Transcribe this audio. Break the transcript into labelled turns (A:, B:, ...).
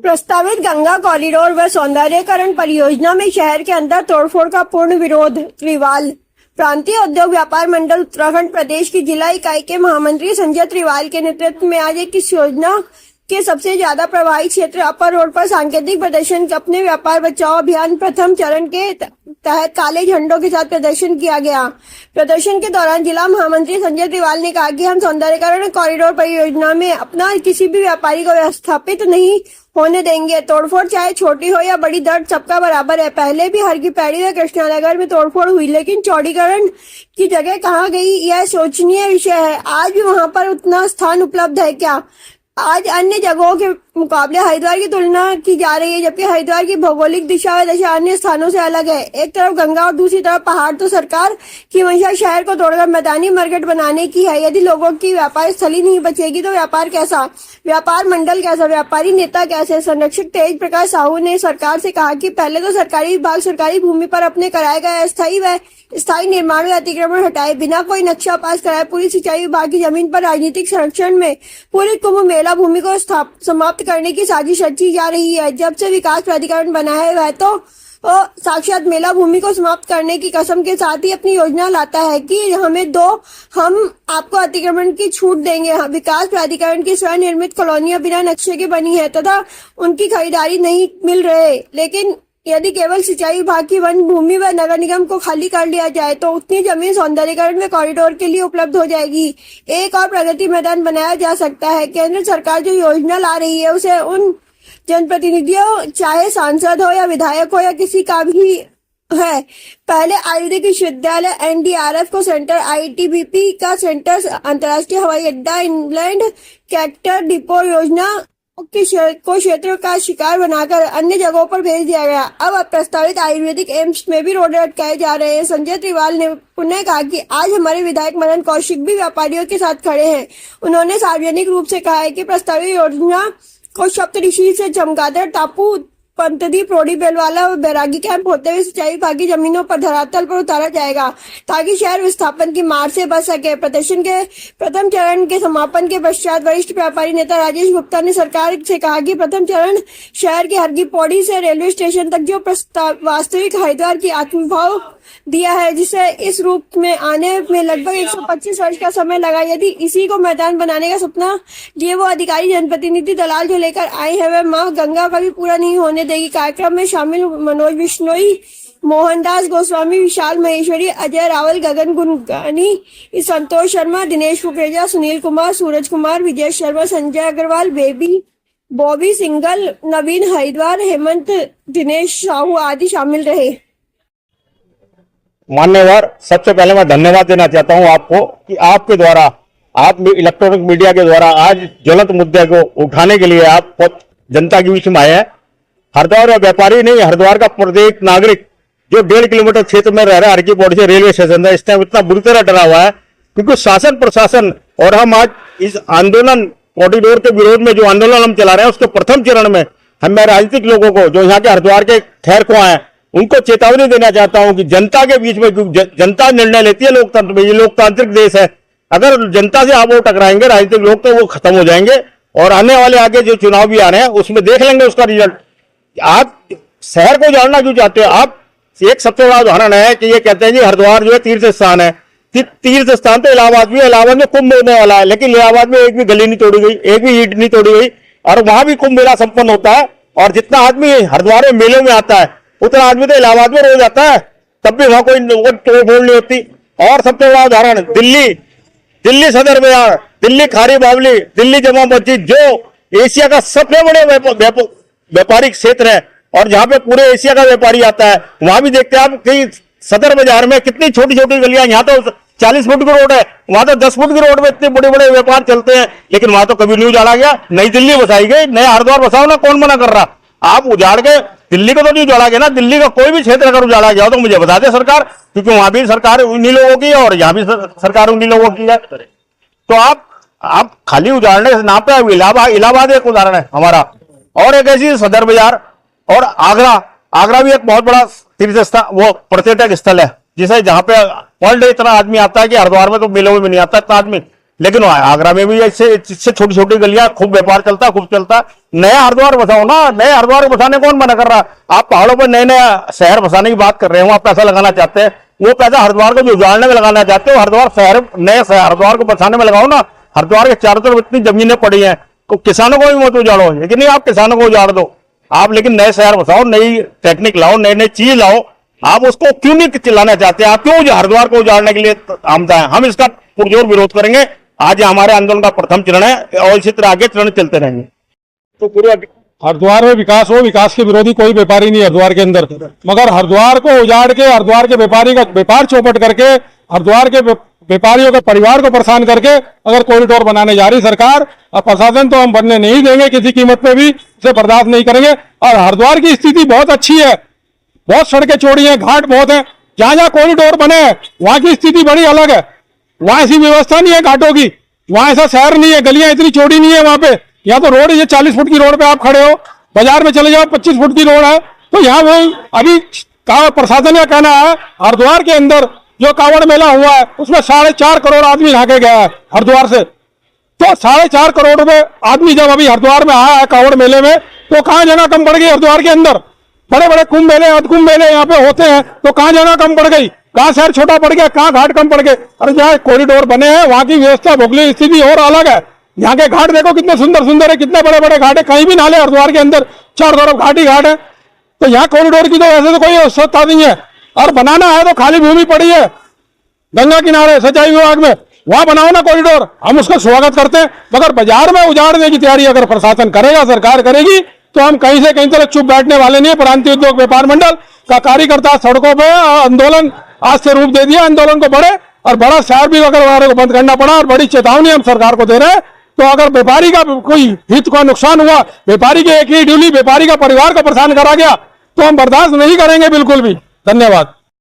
A: प्रस्तावित गंगा कॉरिडोर व सौंदर्यीकरण परियोजना में शहर के अंदर तोड़फोड़ का पूर्ण विरोध। त्रिवाल प्रांतीय उद्योग व्यापार मंडल उत्तराखंड प्रदेश की जिला इकाई के महामंत्री संजय त्रिवाल के नेतृत्व में आज इस योजना के सबसे ज्यादा प्रभावित क्षेत्र अपर रोड पर सांकेतिक प्रदर्शन अपने व्यापार बचाओ अभियान प्रथम चरण के तहत काले झंडों के साथ प्रदर्शन किया गया। प्रदर्शन के दौरान जिला महामंत्री संजय त्रिवाल ने कहा कि हम सौंदर्यीकरण कॉरिडोर परियोजना में अपना किसी भी व्यापारी को विस्थापित नहीं होने देंगे। तोड़फोड़ चाहे छोटी हो या बड़ी, दर्द सबका बराबर है। पहले भी हर की पैड़ी व कृष्णानगर में तोड़फोड़ हुई, लेकिन चौड़ीकरण की जगह कहाँ गई, यह सोचनीय विषय है। आज भी वहां पर उतना स्थान उपलब्ध है क्या? आज अन्य जगहों के मुकाबले हरिद्वार की तुलना की जा रही है, जबकि हरिद्वार की भौगोलिक दिशा व दशा अन्य स्थानों से अलग है। एक तरफ गंगा और दूसरी तरफ पहाड़। तो सरकार की मंशा शहर को तोड़कर मैदानी मार्केट बनाने की है। यदि लोगों की व्यापार स्थली नहीं बचेगी तो व्यापार कैसा, व्यापार मंडल कैसा, व्यापारी नेता कैसे? संरक्षक तेज प्रकाश साहू ने सरकार से कहा कि पहले तो सरकारी विभाग सरकारी भूमि पर अपने कराए गए स्थायी निर्माण व अतिक्रमण हटाए, बिना कोई नक्शा पास कराए पूरी सिंचाई विभाग की जमीन पर राजनीतिक संरक्षण में पूरी कुंभ मेला भूमि को समाप्त करने की साजिश रची जा रही है। जब से विकास प्राधिकरण बना है वह तो साक्षात मेला भूमि को समाप्त करने की कसम के साथ ही अपनी योजना लाता है कि हमें दो, हम आपको अतिक्रमण की छूट देंगे। विकास प्राधिकरण की स्वनिर्मित कॉलोनियां बिना नक्शे के बनी है तथा उनकी खरीदारी नहीं मिल रहे। लेकिन यदि केवल सिंचाई विभाग की वन भूमि व नगर निगम को खाली कर लिया जाए तो उतनी जमीन सौंदर्यीकरण व कॉरिडोर के लिए उपलब्ध हो जाएगी। एक और प्रगति मैदान बनाया जा सकता है। केंद्र सरकार जो योजना ला रही है उसे उन जनप्रतिनिधियों, चाहे सांसद हो या विधायक हो या किसी का भी है, पहले आयुर्वेदिक विश्वविद्यालय, एनडीआरएफ को सेंटर, आईटीबीपी का सेंटर, अंतर्राष्ट्रीय हवाई अड्डा, इंग्लैंड कैक्टर डिपो योजना को क्षेत्र का शिकार बनाकर अन्य जगहों पर भेज दिया गया। अब प्रस्तावित आयुर्वेदिक एम्स में भी रोड अटकाए जा रहे हैं। संजय त्रिवाल ने पुनः कहा कि आज हमारे विधायक मदन कौशिक भी व्यापारियों के साथ खड़े हैं। उन्होंने सार्वजनिक रूप से कहा है कि प्रस्तावित योजना को सप्तऋषि से चमगादड़ टापू, पंतदी, प्रोडी, बेलवाला और बैरागी कैंप होते हुए सिंचाई विभाग की जमीनों पर धरातल पर उतारा जाएगा ताकि शहर विस्थापन की मार से बच सके। प्रदर्शन के प्रथम चरण के समापन के पश्चात वरिष्ठ व्यापारी नेता राजेश गुप्ता ने सरकार से कहा कि प्रथम चरण शहर की हरकी पौड़ी से रेलवे स्टेशन तक जो प्रस्ताव वास्तविक हरिद्वार की आत्मभाव दिया है, जिसे इस रूप में आने में लगभग 125 वर्ष का समय लगा। यदि इसी को मैदान बनाने का सपना लिए वो अधिकारी, जनप्रतिनिधि, दलाल जो लेकर आए हैं वह माँ गंगा कभी पूरा नहीं होने देगी। कार्यक्रम में शामिल मनोज बिश्नोई, मोहनदास गोस्वामी, विशाल महेश्वरी, अजय रावल, गगन गुनगानी, संतोष शर्मा, दिनेश कुकरेजा, सुनील कुमार, सूरज कुमार, विजय शर्मा, संजय अग्रवाल, बॉबी सिंगल, नवीन हरिद्वार, हेमंत, दिनेश साहू आदि शामिल रहे।
B: मान्यवर, सबसे पहले मैं धन्यवाद देना चाहता हूं आपको कि आपके द्वारा, आप इलेक्ट्रॉनिक मीडिया के द्वारा आज ज्वलंत मुद्दे को उठाने के लिए आप जनता के बीच में आए हैं। हरिद्वार का व्यापारी नहीं, हरिद्वार का प्रत्येक नागरिक जो 1.5 किलोमीटर क्षेत्र में रह रहा है, हरकी पौड़ी से रेलवे स्टेशन है, इस टाइम इतना बुरी तरह डरा हुआ है क्योंकि शासन प्रशासन और हम आज इस आंदोलन कॉरिडोर के विरोध में जो आंदोलन हम चला रहे हैं उसके प्रथम चरण में मैं राजनीतिक लोगों को जो यहाँ के हरिद्वार के ठहर को आए उनको चेतावनी देना चाहता हूं कि जनता के बीच में, जनता निर्णय लेती है लोकतंत्र में, ये लोकतांत्रिक देश है। अगर जनता से आप वो टकराएंगे राजनीतिक लोग तो वो खत्म हो जाएंगे और आने वाले आगे जो चुनाव भी आ रहे हैं उसमें देख लेंगे उसका रिजल्ट। आप शहर को जानना क्यों चाहते हो? आप एक सबसे बड़ा उदाहरण है कि ये कहते हैं कि हरिद्वार जो है तीर्थ स्थान है। तीर्थ स्थान तो इलाहाबाद भी है, इलाहाबाद में कुंभ होने वाला है, लेकिन इलाहाबाद में एक भी गली नहीं तोड़ी गई, एक भी ईंट नहीं तोड़ी गई और वहां भी कुंभ मेला संपन्न होता है। और जितना आदमी हरिद्वार में मेलों में आता है उतना आदमी तो इलाहाबाद में रोज आता है, तब भी वहां कोई तोड़फोड़ नहीं होती। और सबसे बड़ा उदाहरण दिल्ली सदर बाजार, दिल्ली खारी बावली, दिल्ली जमा मस्जिद जो एशिया का सबसे बड़े व्यापारिक क्षेत्र है और जहां पे पूरे एशिया का व्यापारी आता है, वहां भी देखते हैं आप कई सदर बाजार में कितनी छोटी छोटी गलियां, यहाँ तो 40 फुट की रोड है, वहां तो 10 फुट की रोड में इतने बड़े बड़े व्यापार चलते हैं, लेकिन वहां तो कभी नहीं उजाड़ा गया। नई दिल्ली बसाई गई, नया हरिद्वार बसाओ ना, कौन मना कर रहा? आप उजाड़ के दिल्ली को तो नहीं उजाड़ा गया ना, दिल्ली का कोई भी क्षेत्र अगर उजाड़ा गया हो तो मुझे बता दे सरकार, क्योंकि वहां भी सरकार उन्हीं लोगों की है और यहाँ भी सरकार उन्हीं लोगों की है। तो आप खाली उजाड़ने के नाम पे इलाहाबाद एक उदाहरण है हमारा, और एक ऐसी सदर बाजार और आगरा भी एक बहुत बड़ा तीर्थ स्थान, वो पर्यटक स्थल है जिसे जहां पे वर्ल्ड इतना आदमी आता है कि हरिद्वार में तो मेलों में भी नहीं आता इतना आदमी, लेकिन आगरा में भी इससे छोटी छोटी गलियां खूब व्यापार चलता, खूब चलता। नया हरिद्वार बसाओ ना, नए हरिद्वार को बसाने कौन मना कर रहा? आप पहाड़ों पर नए नया शहर बसाने की बात कर रहे हो, वहां पैसा लगाना चाहते हैं, वो पैसा हरिद्वार को जो उजाड़ने में लगाना चाहते हो, हरिद्वार शहर नए शहर हरिद्वार को बसाने में लगाओ ना। हरिद्वार के चारों तरफ इतनी जमीनें पड़ी हैं, तो किसानों को भी मत उजाड़ो, लेकिन नहीं आप किसानों को उजाड़ दो। आप लेकिन नए शहर बसाओ, नई टेक्निक लाओ, नई नई चीज लाओ। आप उसको क्यों नहीं चिल्लाना चाहते? आप क्यों हरिद्वार को उजाड़ने के लिए आमदा है? हम इसका पुरजोर विरोध करेंगे। आज ये हमारे आंदोलन का प्रथम चरण है और इसी तरह आगे चरण चलते रहेंगे। तो पूरा
C: हरिद्वार में विकास हो, विकास के विरोधी कोई व्यापारी नहीं है हरिद्वार के अंदर, मगर हरिद्वार को उजाड़ के हरिद्वार के व्यापारी का व्यापार चौपट करके हरिद्वार के व्यापारियों के परिवार को परेशान करके अगर कॉरिडोर बनाने जा रही सरकार और प्रशासन, तो हम बनने नहीं देंगे किसी कीमत पे भी, इसे बर्दाश्त नहीं करेंगे। और हरिद्वार की स्थिति बहुत अच्छी है, बहुत सड़कें चौड़ी हैं, घाट बहुत है, जहां जहां कॉरिडोर बने वहां की स्थिति बड़ी अलग है। वहां ऐसी व्यवस्था नहीं है घाटों की, वहां ऐसा शहर नहीं है, गलियां इतनी चौड़ी नहीं है वहां पे। यहाँ तो रोड, ये 40 फुट की रोड पे आप खड़े हो, बाजार में चले जाओ 25 फुट की रोड है। तो यहाँ वो अभी प्रशासन का कहना है हरिद्वार के अंदर जो कांवड़ मेला हुआ है उसमें 4.5 करोड़ आदमी नहा के गया है हरिद्वार से। तो 4.5 करोड़ रुपए आदमी जब अभी हरिद्वार में आया है कांवड़ मेले में, तो कहाँ जगह कम पड़ गई हरिद्वार के अंदर? बड़े बड़े कुंभ मेले, अधकुंभ मेले यहाँ पे होते हैं, तो कहाँ जगह कम पड़ गई? कहाँ शहर छोटा पड़ गया? कहाँ घाट कम पड़ गए? अरे जहाँ कॉरिडोर बने हैं वहां की व्यवस्था, भौगोलिक स्थिति और अलग है। यहाँ के घाट देखो कितने सुंदर सुंदर है, कितने बड़े बड़े घाट है, कहीं भी नाले हरिद्वार के अंदर चारों तरफ घाट ही घाट है। तो यहाँ कॉरिडोर की तो वैसे तो कोई आवश्यकता नहीं है, और बनाना है तो खाली भूमि पड़ी है गंगा किनारे सिंचाई विभाग में, वहां बनाओ ना कॉरिडोर, हम उसका स्वागत करते हैं। मगर बाजार में उजाड़ने की तैयारी अगर प्रशासन करेगा, सरकार करेगी, तो हम कहीं से कहीं तक चुप बैठने वाले नहीं है। प्रांतीय उद्योग व्यापार मंडल का कार्यकर्ता सड़कों पे आंदोलन आज से रूप दे दिया, आंदोलन को बढ़े और बड़ा शहर भी अगर हमारे को बंद करना पड़ा, और बड़ी चेतावनी हम सरकार को दे रहे हैं। तो अगर व्यापारी का कोई हित का नुकसान हुआ, व्यापारी के एक ही ड्यूली व्यापारी का परिवार को परेशान करा गया, तो हम बर्दाश्त नहीं करेंगे बिल्कुल भी। धन्यवाद।